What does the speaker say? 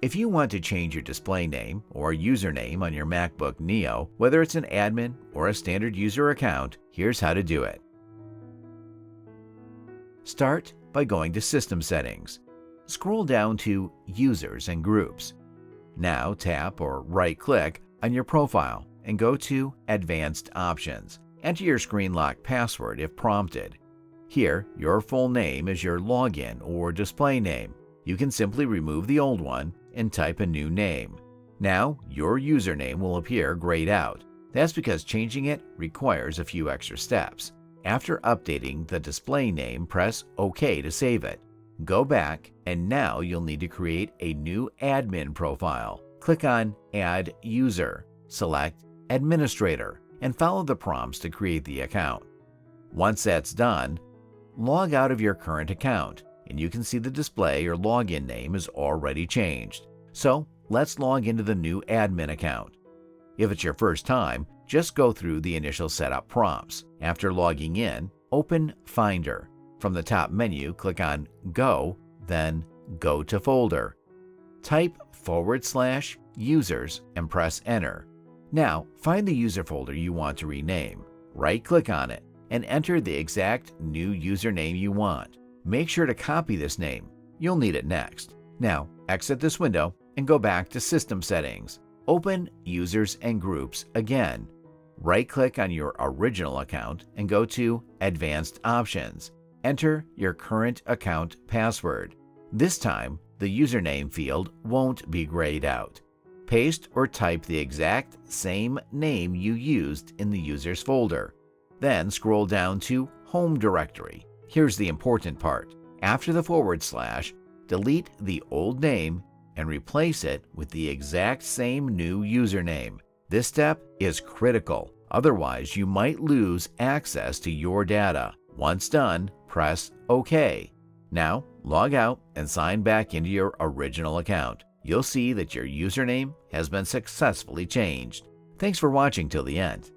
If you want to change your display name or username on your MacBook Neo, whether it's an admin or a standard user account, here's how to do it. Start by going to System Settings. Scroll down to Users and Groups. Now tap or right-click on your profile and go to Advanced Options. Enter your screen lock password if prompted. Here, your full name is your login or display name. You can simply remove the old one and type a new name. Now, your username will appear grayed out. That's because changing it requires a few extra steps. After updating the display name, press OK to save it. Go back, and now you'll need to create a new admin profile. Click on Add User, select Administrator, and follow the prompts to create the account. Once that's done, log out of your current account, and you can see the display or login name is already changed. So let's log into the new admin account. If it's your first time, just go through the initial setup prompts. After logging in, open Finder. From the top menu, click on Go, then Go to Folder. Type /users and press Enter. Now, find the user folder you want to rename. Right-click on it and enter the exact new username you want. Make sure to copy this name. You'll need it next. Now, exit this window and go back to System Settings. Open Users and Groups again. Right-click on your original account and go to Advanced Options. Enter your current account password. This time, the username field won't be grayed out. Paste or type the exact same name you used in the Users folder. Then scroll down to Home Directory. Here's the important part. After the /, delete the old name and replace it with the exact same new username. This step is critical, otherwise you might lose access to your data. Once done, press OK. Now, log out and sign back into your original account. You'll see that your username has been successfully changed. Thanks for watching till the end.